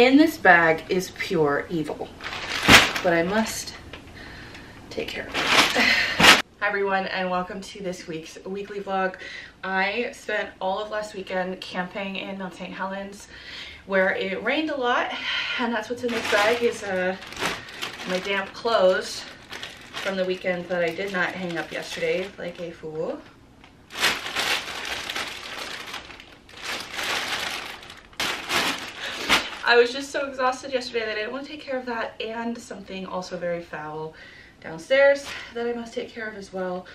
In this bag is pure evil, but I must take care of it. Hi everyone, and welcome to this week's weekly vlog. I spent all of last weekend camping in Mount St. Helens, where it rained a lot, and that's what's in this bag is my damp clothes from the weekend that I did not hang up yesterday like a fool. I was just so exhausted yesterday that I didn't want to take care of that, and something also very foul downstairs that I must take care of as well.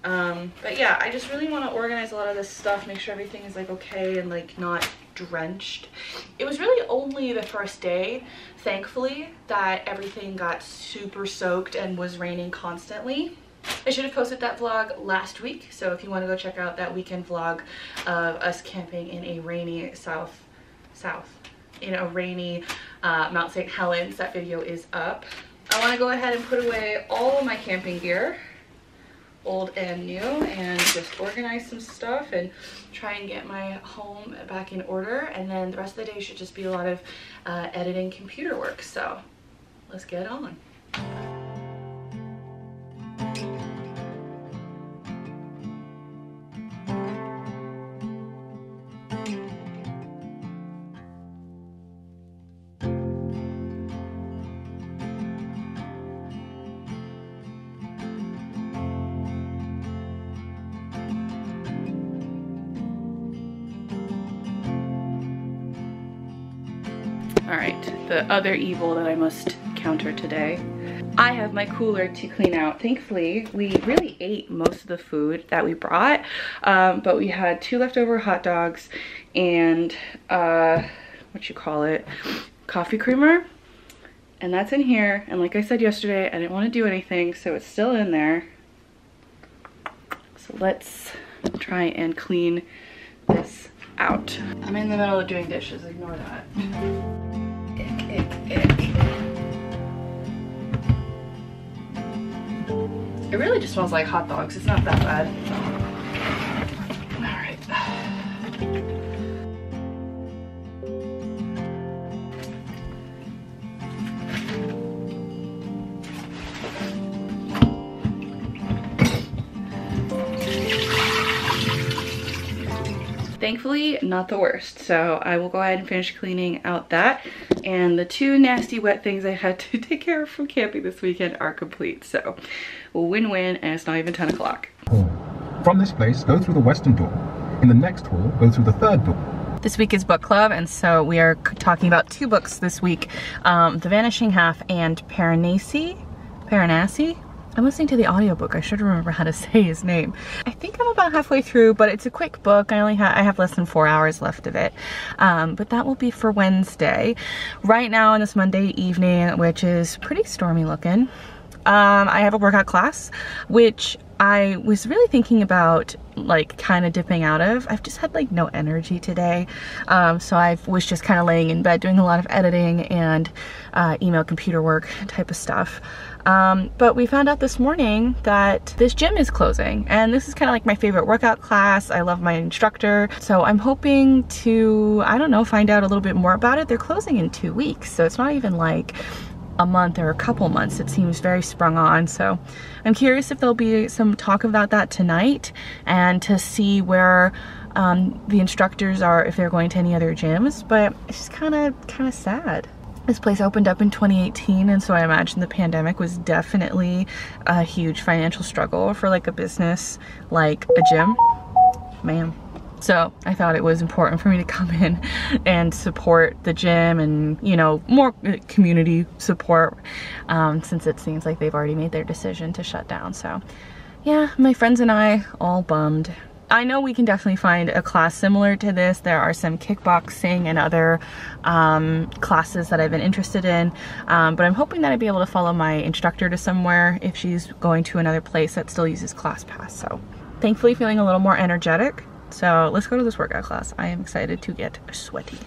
But yeah, I just really want to organize a lot of this stuff, make sure everything is like okay and like not drenched. It was really only the first day, thankfully, that everything got super soaked and was raining constantly. I should have posted that vlog last week, so if you want to go check out that weekend vlog of us camping in a rainy rainy Mount St. Helens, that video is up. I want to go ahead and put away all of my camping gear, old and new, and just organize some stuff and try and get my home back in order. And then the rest of the day should just be a lot of editing computer work. So let's get on. Alright, the other evil that I must counter today. I have my cooler to clean out. Thankfully, we really ate most of the food that we brought, but we had 2 leftover hot dogs and, coffee creamer. And that's in here, and like I said yesterday, I didn't want to do anything, so it's still in there. So let's try and clean this out. I'm in the middle of doing dishes, ignore that. Ick, ick, ick. It really just smells like hot dogs. It's not that bad. All right. Thankfully, not the worst. So I will go ahead and finish cleaning out that. And the 2 nasty wet things I had to take care of from camping this weekend are complete. So win-win, and it's not even 10 o'clock. From this place, go through the western door. In the next hall, go through the third door. This week is book club, and so we are talking about 2 books this week. The Vanishing Half and Piranesi. I'm listening to the audiobook. I should remember how to say his name. I think I'm about halfway through, but it's a quick book. I have less than 4 hours left of it. But that will be for Wednesday. Right now on this Monday evening, which is pretty stormy looking, I have a workout class, which I was really thinking about like kind of dipping out of. I've just had like no energy today. So I was just kind of laying in bed doing a lot of editing and email computer work type of stuff. But we found out this morning that this gym is closing, and this is kind of like my favorite workout class. I love my instructor. So I'm hoping to, I don't know, find out a little bit more about it. They're closing in 2 weeks. So it's not even like a month or a couple months. It seems very sprung on. So I'm curious if there'll be some talk about that tonight, and to see where the instructors are, if they're going to any other gyms. But it's just kind of sad. This place opened up in 2018, and so I imagine the pandemic was definitely a huge financial struggle for like a business like a gym. Ma'am. So I thought it was important for me to come in and support the gym and, you know, more community support, since it seems like they've already made their decision to shut down. So yeah, my friends and I all bummed. I know we can definitely find a class similar to this. There are some kickboxing and other classes that I've been interested in, but I'm hoping that I'd be able to follow my instructor to somewhere if she's going to another place that still uses ClassPass. So thankfully feeling a little more energetic. So let's go to this workout class. I am excited to get sweaty.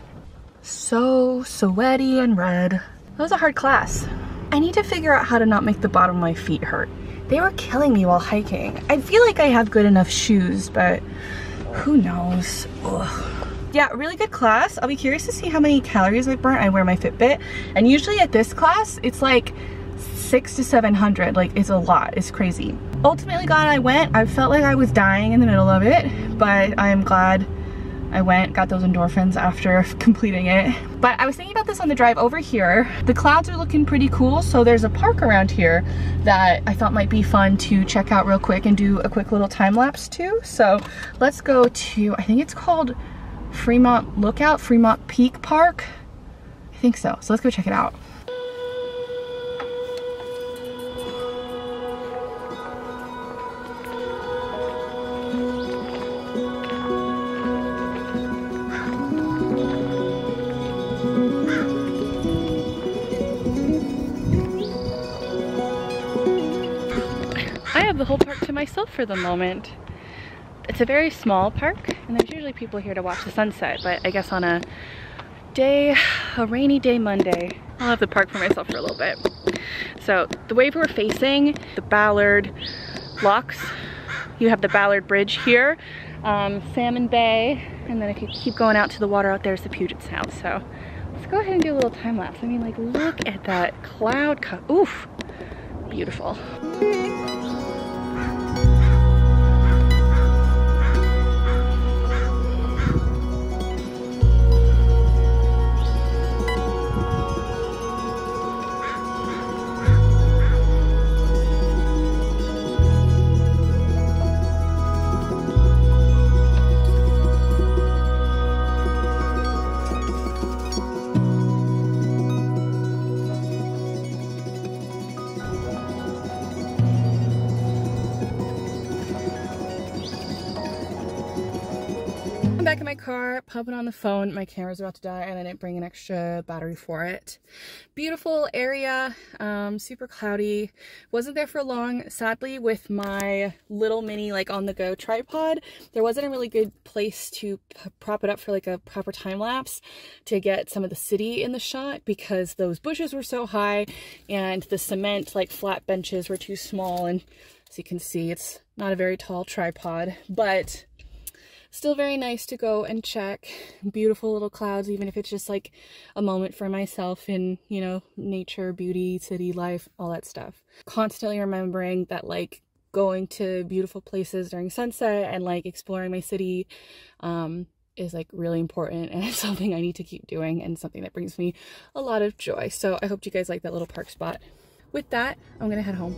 So sweaty and red. That was a hard class. I need to figure out how to not make the bottom of my feet hurt. They were killing me while hiking. I feel like I have good enough shoes, but who knows? Ugh. yeah, really good class. I'll be curious to see how many calories I burnt. I wear my Fitbit, and usually at this class it's like 600 to 700. Like, it's a lot. It's crazy. Ultimately, glad I went. I felt like I was dying in the middle of it, but I'm glad I went, got those endorphins after completing it. But I was thinking about this on the drive over here. The clouds are looking pretty cool, so there's a park around here that I thought might be fun to check out real quick and do a quick little time lapse to. So let's go to, I think it's called Fremont Lookout, Fremont Peak Park. I think so. So let's go check it out. I have the whole park to myself for the moment. It's a very small park, and there's usually people here to watch the sunset, but I guess on a rainy day Monday, I'll have the park for myself for a little bit. So the way we're facing, the Ballard locks, you have the Ballard Bridge here, Salmon Bay, and then if you keep going out to the water out there is the Puget Sound. So let's go ahead and do a little time lapse. I mean, like, look at that cloud oof, beautiful. Back in my car, popping on the phone. My camera's about to die and I didn't bring an extra battery for it. Beautiful area, super cloudy. Wasn't there for long, sadly, with my little mini like on the go tripod. There wasn't a really good place to prop it up for like a proper time lapse to get some of the city in the shot because those bushes were so high and the cement like flat benches were too small, and as you can see it's not a very tall tripod, but still very nice to go and check. Beautiful little clouds, even if it's just like a moment for myself in, you know, nature, beauty, city life, all that stuff. Constantly remembering that like going to beautiful places during sunset and like exploring my city is like really important, and it's something I need to keep doing and something that brings me a lot of joy. So I hope you guys like that little park spot. With that, I'm gonna head home.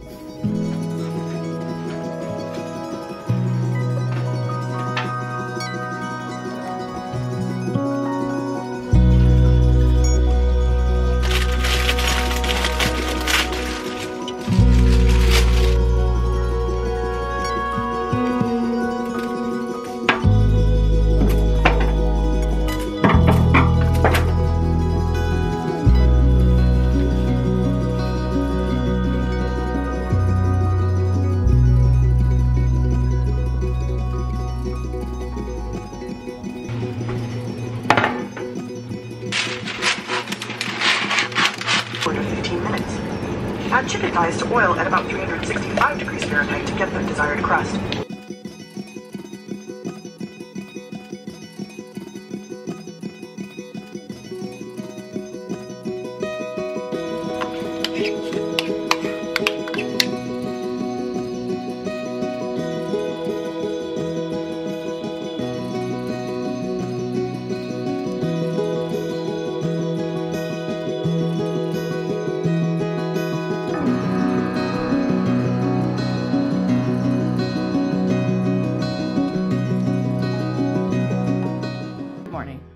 Add chicken thighs to oil at about 365 degrees Fahrenheit to get the desired crust.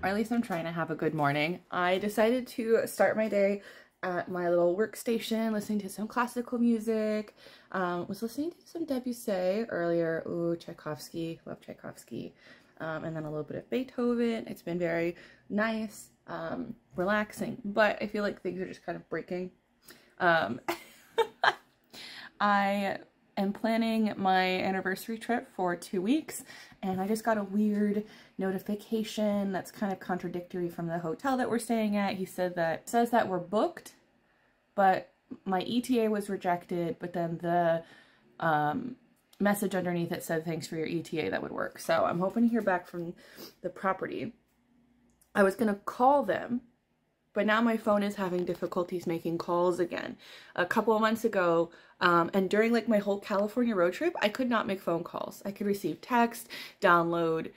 At least I'm trying to have a good morning. I decided to start my day at my little workstation, listening to some classical music. Was listening to some Debussy earlier. Ooh, Tchaikovsky, love Tchaikovsky. And then a little bit of Beethoven. It's been very nice, relaxing, but I feel like things are just kind of breaking. I am planning my anniversary trip for 2 weeks, and I just got a weird notification that's kind of contradictory from the hotel that we're staying at. He said that says that we're booked, but my ETA was rejected, but then the message underneath it said thanks for your ETA, that would work. So I'm hoping to hear back from the property I was gonna call them, but now my phone is having difficulties making calls again. A couple of months ago, and during like my whole California road trip, I could not make phone calls. I could receive text, download,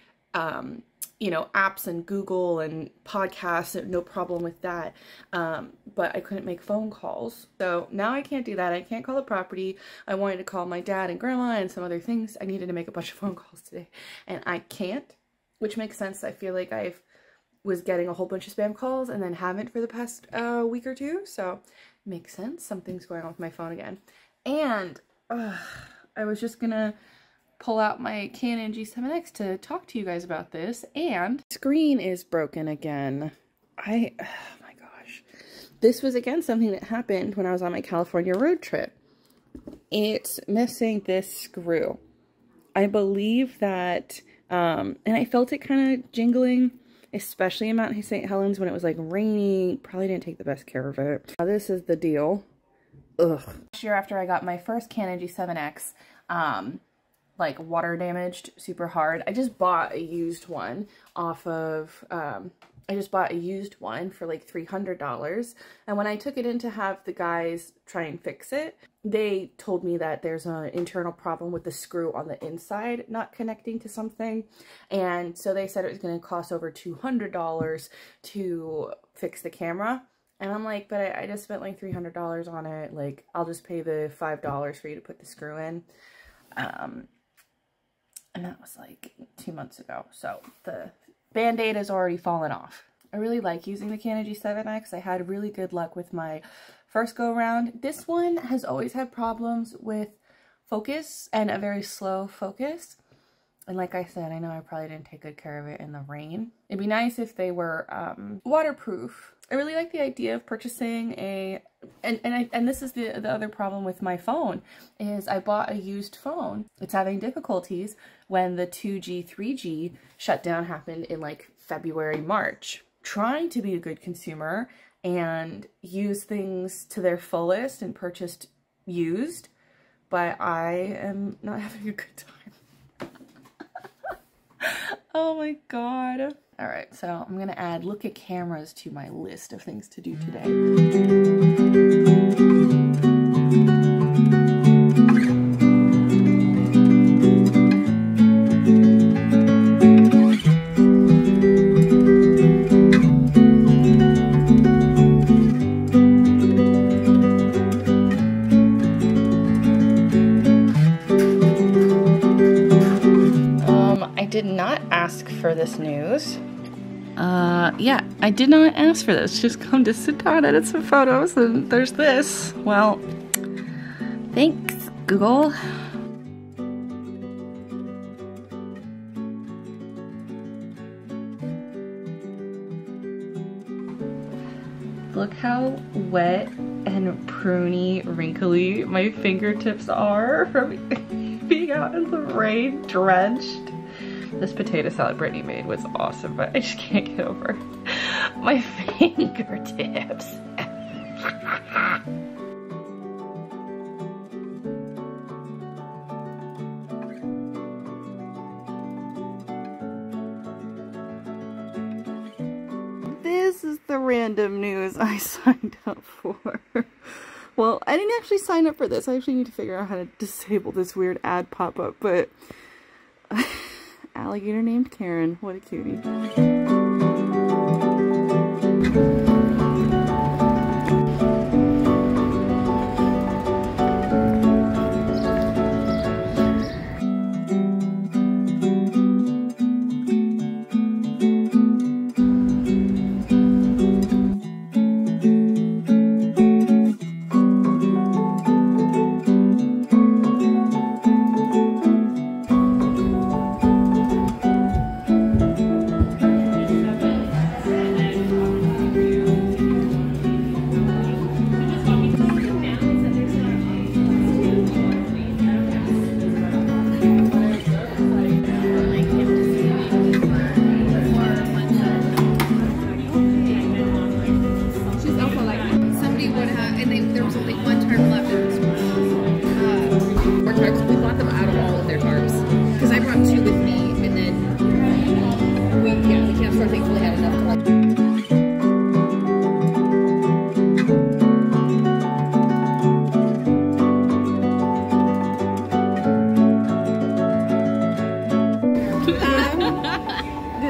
you know, apps and Google and podcasts, no problem with that. But I couldn't make phone calls. So now I can't do that. I can't call the property. I wanted to call my dad and grandma and some other things. I needed to make a bunch of phone calls today and I can't, which makes sense. I feel like I was getting a whole bunch of spam calls and then haven't for the past week or two. So makes sense. Something's going on with my phone again. And I was just gonna pull out my Canon G7X to talk to you guys about this, and screen is broken again. Oh my gosh. This was again something that happened when I was on my California road trip. It's missing this screw. I believe that, and I felt it kind of jingling, especially in Mount St. Helens when it was like raining. Probably didn't take the best care of it. Now this is the deal. Ugh. Last year after I got my first Canon G7X, like water damaged super hard, I just bought a used one off of, I just bought a used one for like $300. And when I took it in to have the guys try and fix it, they told me that there's an internal problem with the screw on the inside not connecting to something. And so they said it was going to cost over $200 to fix the camera. And I'm like, but I just spent like $300 on it. Like, I'll just pay the $5 for you to put the screw in. And that was like 2 months ago. So the Band-Aid has already fallen off. I really like using the Canon G7X. I had really good luck with my first go around. This one has always had problems with focus and a very slow focus. And like I said, I know I probably didn't take good care of it in the rain. It'd be nice if they were waterproof. I really like the idea of purchasing a, and this is the other problem with my phone, is I bought a used phone. It's having difficulties when the 2G, 3G shutdown happened in like February, March. Trying to be a good consumer and use things to their fullest and purchased used, but I am not having a good time. Oh my god. All right, so I'm gonna add look at cameras to my list of things to do today. I did not ask for this news. Yeah, I did not ask for this. Just come to sit down, edit some photos, and there's this. Well, thanks, Google. Look how wet and pruny, wrinkly my fingertips are from being out in the rain, drenched. This potato salad Brittany made was awesome, but I just can't get over my fingertips. This is the random news I signed up for. Well, I didn't actually sign up for this. I actually need to figure out how to disable this weird ad pop-up, but alligator named Karen. What a cutie.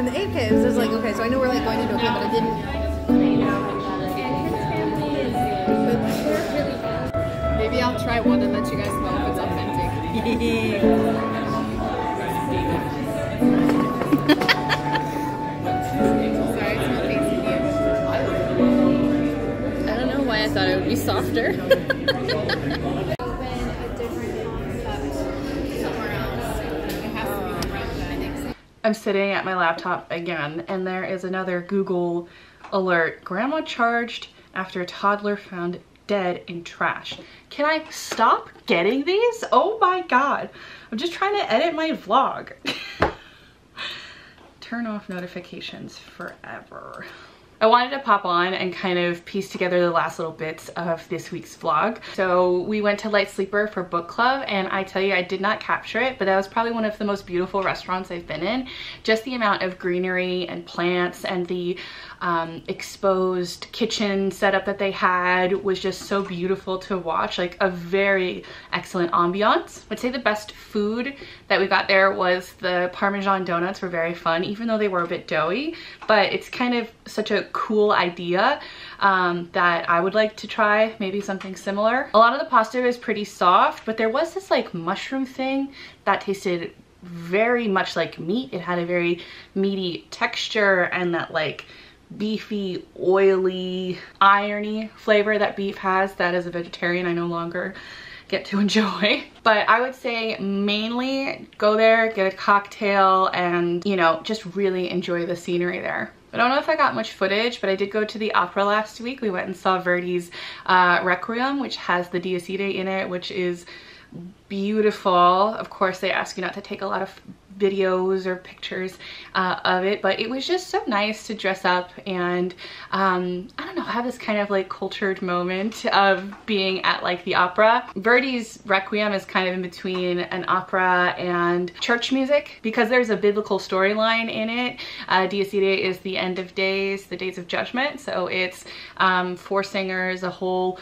and the 8K. It was just like, okay, so I knew we're like going into a K, but I didn't. Maybe I'll try one and let you guys know if it's authentic. Sorry, it's not facing you. I don't know why I thought it would be softer. I'm sitting at my laptop again, and there is another Google alert. Grandma charged after toddler found dead in trash. Can I stop getting these? Oh my god. I'm just trying to edit my vlog. Turn off notifications forever. I wanted to pop on and kind of piece together the last little bits of this week's vlog. So we went to Light Sleeper for book club, and I tell you, I did not capture it, but that was probably one of the most beautiful restaurants I've been in. Just the amount of greenery and plants and the exposed kitchen setup that they had was just so beautiful to watch. Like a very excellent ambiance. I'd say the best food that we got there was the Parmesan donuts were very fun, even though they were a bit doughy, but it's kind of such a cool idea that I would like to try maybe something similar. A lot of the pasta is pretty soft, but there was this like mushroom thing that tasted very much like meat. It had a very meaty texture and that like beefy, oily, irony flavor that beef has that as a vegetarian I no longer get to enjoy. But I would say mainly go there, get a cocktail, and you know, just really enjoy the scenery there. I don't know if I got much footage, but I did go to the opera last week. We went and saw Verdi's Requiem, which has the Dies Irae in it, which is beautiful. Of course, they ask you not to take a lot of videos or pictures of it, but it was just so nice to dress up and I don't know, have this kind of like cultured moment of being at like the opera. Verdi's Requiem is kind of in between an opera and church music because there's a biblical storyline in it. Dies Irae is the end of days, the days of judgment, so it's 4 singers, a whole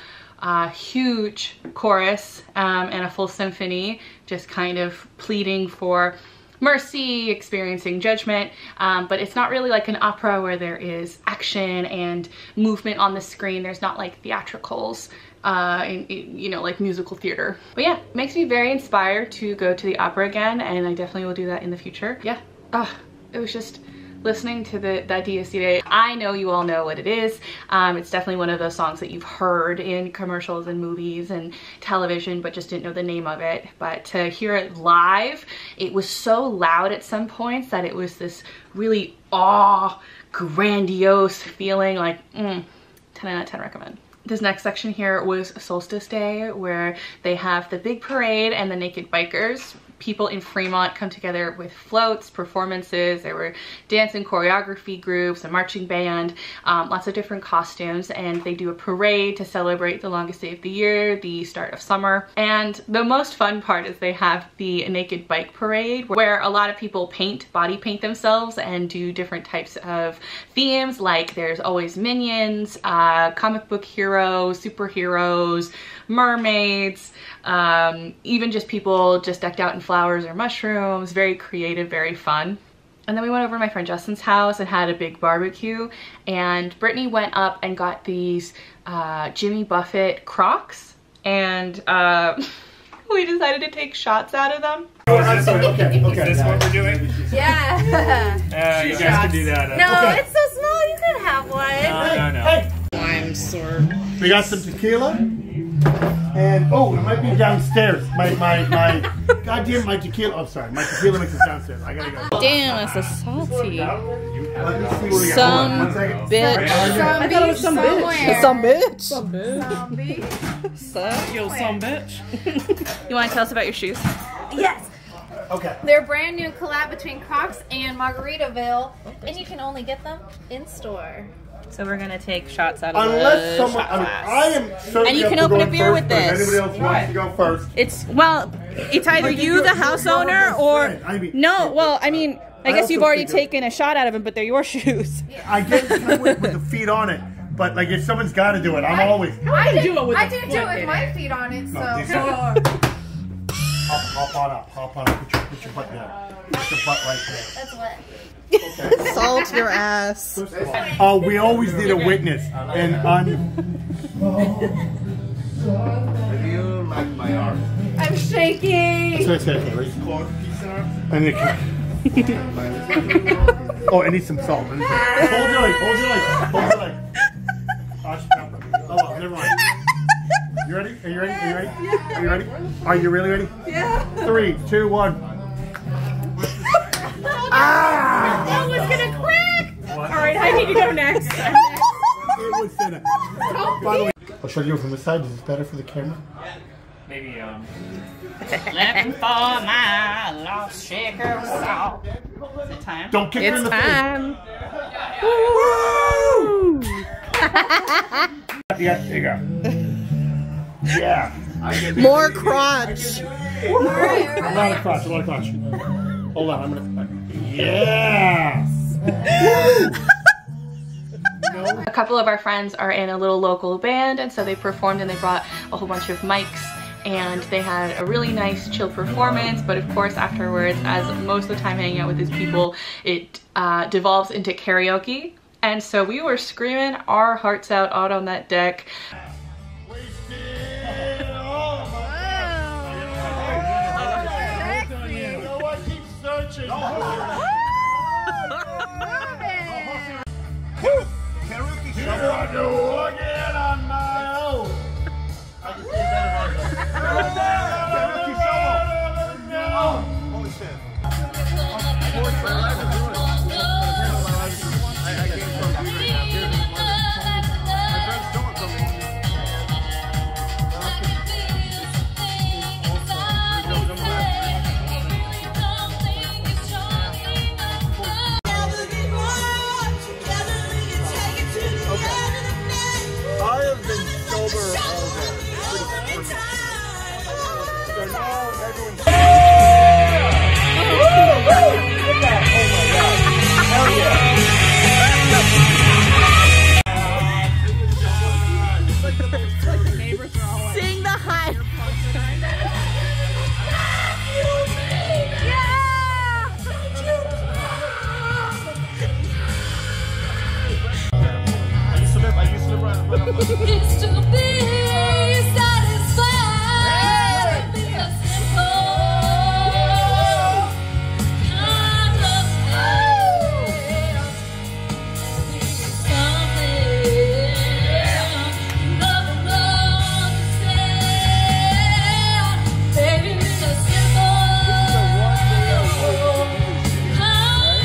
huge chorus and a full symphony just kind of pleading for mercy, experiencing judgment, but it's not really like an opera where there is action and movement on the screen. There's not like theatricals you know, like musical theater. But yeah, it makes me very inspired to go to the opera again, and I definitely will do that in the future. Yeah, it was just listening to that Dies Irae. I know you all know what it is. It's definitely one of those songs that you've heard in commercials and movies and television, but just didn't know the name of it. But to hear it live, it was so loud at some points that it was this really grandiose feeling. Like 10 out of 10 recommend. This next section here was Solstice Day, where they have the big parade and the naked bikers. People in Fremont come together with floats, performances. There were dance and choreography groups, a marching band, lots of different costumes, and they do a parade to celebrate the longest day of the year, the start of summer. And the most fun part is they have the naked bike parade, where a lot of people body paint themselves and do different types of themes. Like there's always minions, comic book heroes, superheroes, mermaids, even just people just decked out in flowers or mushrooms. Very creative, very fun. And then we went over to my friend Justin's house and had a big barbecue, and Brittany went up and got these Jimmy Buffett Crocs, and we decided to take shots out of them. Okay. Is this what we're doing? Yeah. You guys can do that. No, it's so small, you could have one. No. I'm sore. We got some tequila. And oh, it might be downstairs. My goddamn my tequila. Oh, sorry, my tequila mix is downstairs. I gotta go. Damn, that's a salty. Let me see what we got. Some Hold on, 1 second. bitch. I thought it was some bitch. Some bitch. Some bitch. Yo, some bitch. You want to tell us about your shoes? Yes. Okay. They're a brand new collab between Crocs and Margaritaville, and you can only get them in store. So we're gonna take shots out of Unless the someone, shot glass. I am certainly And you up can for open a going beer first, with but if this. anybody else wants to go first? It's either you, the house owner, or no. Well, I mean, I guess you've already taken a shot out of them, but they're your shoes. I get it with the feet on it, but like if someone's got to do it, I'm always. I didn't do it with my feet on it, so. Hop on up. Put your butt down. Put your butt right there. That's wet. Okay. Salt your ass. Oh, we always need a witness. And If you like my arm. I'm shaking. So okay, ready? And it oh, I need some salt. Hold your leg. Hold your leg. Oh, well, never mind. You ready? Are you ready? Are you ready? Yeah. Are you ready? Are you really ready? Yeah. 3, 2, 1. That was gonna crack. All right, I need to go next. It was thinner. By the way, I'll show you from this side. Is this better for the camera? Maybe, Looking for my lost shaker of salt. Is it time? Don't kick her in the time. face. Yeah, there you go. Yeah. More crotch. A lot of crotch. Hold on, I'm gonna. Yes. A couple of our friends are in a little local band, and so they performed and they brought a whole bunch of mics, and they had a really nice chill performance. But of course afterwards, as most of the time hanging out with these people, it devolves into karaoke, and so we were screaming our hearts out on that deck. Karaoke shovel. Again on my own. I can say better. Karaoke shovel. Holy shit. I came from here right now. My friends stole it from me. I have been sober all day. So now everyone's... Hell yeah. Sing the high. I used to run. It's to be satisfied with the simple kind of thing. Something you never understand. Baby, it's a simple kind of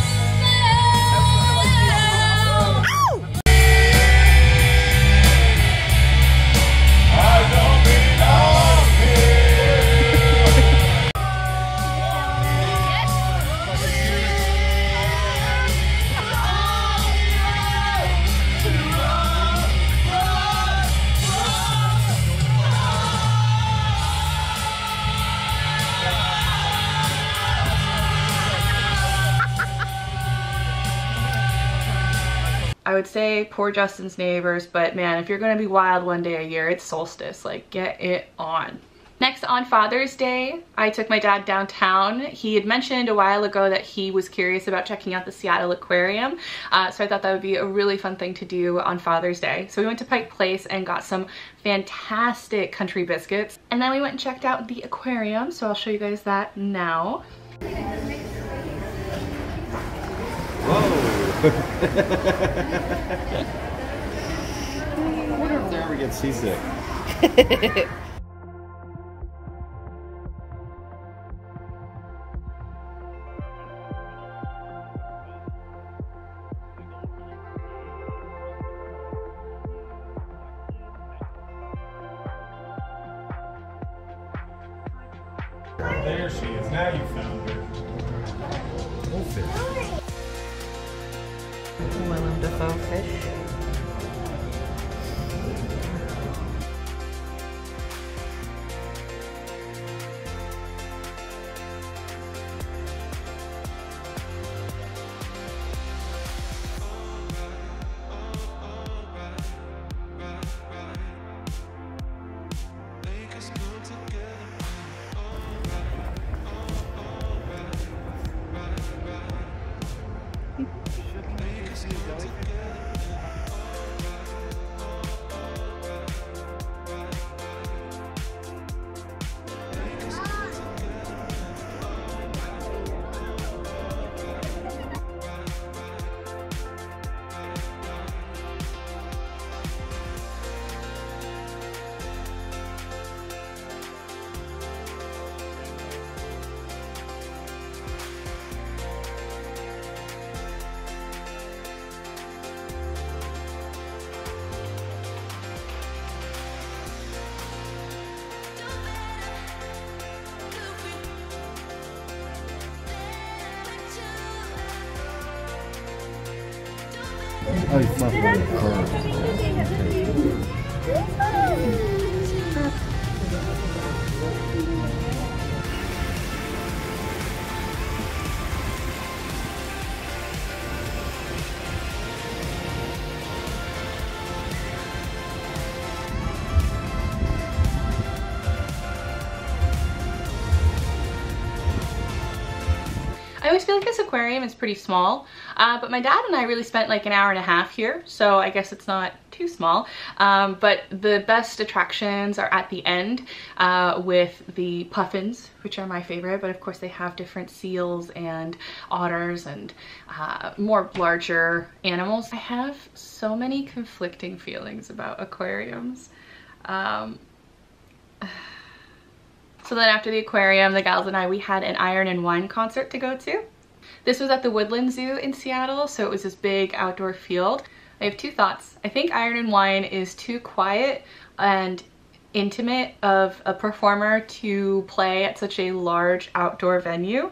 I would say poor Justin's neighbors, but man, if you're gonna be wild one day a year, it's solstice. Like, get it on. Next, on Father's Day, I took my dad downtown. He had mentioned a while ago that he was curious about checking out the Seattle Aquarium, so I thought that would be a really fun thing to do on Father's Day. So we went to Pike Place and got some fantastic country biscuits, and then we went and checked out the aquarium, so I'll show you guys that now. I wonder if they ever get seasick. there she is. Now you found her. Willem Dafoe fish. Oh, you fluffed it on the curve. I always feel like this aquarium is pretty small, but my dad and I really spent like an hour and a half here, so I guess it's not too small. But the best attractions are at the end with the puffins, which are my favorite, but of course they have different seals and otters and more larger animals. I have so many conflicting feelings about aquariums. So then after the aquarium, the gals and I, we had an Iron and Wine concert to go to. This was at the Woodland Zoo in Seattle, so it was this big outdoor field. I have two thoughts. I think Iron and Wine is too quiet and intimate of a performer to play at such a large outdoor venue.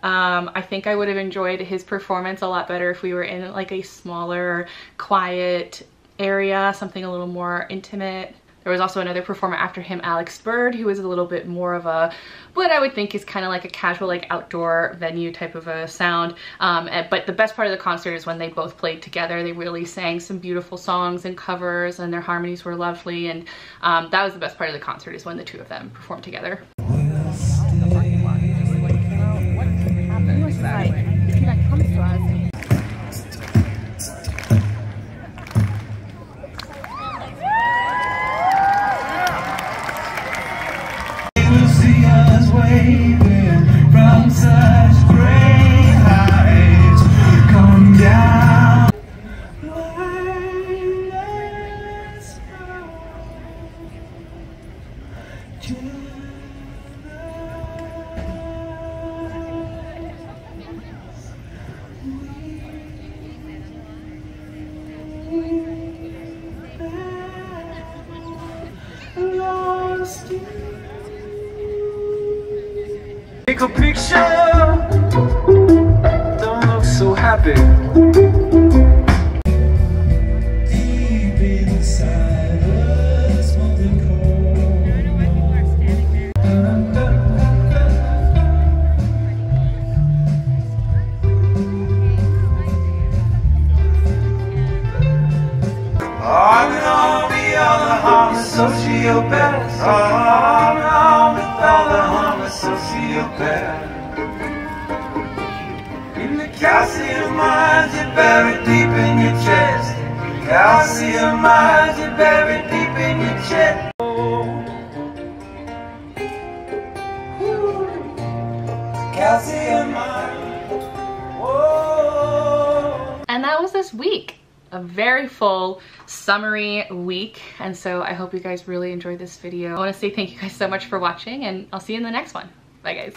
I think I would have enjoyed his performance a lot better if we were in like a smaller, quiet area, something a little more intimate. There was also another performer after him, Alex Bird, who was a little bit more of a, what I would think is kind of like a casual, like outdoor venue type of a sound. But the best part of the concert is when they both played together. They really sang some beautiful songs and covers, and their harmonies were lovely. And that was the best part of the concert, is when the two of them performed together. Take a picture, don't look so happy. Deep inside us, something arm in arm with all the harmless sociopaths. Arm in arm with all the harmless sociopaths. In the calcium mines you buried deep in your chest. Calcium mines you buried deep in your chest. Calcium mines. Whoa. And that was this week. A very full summery week, and so I hope you guys really enjoyed this video. I want to say thank you guys so much for watching, and I'll see you in the next one. Bye guys.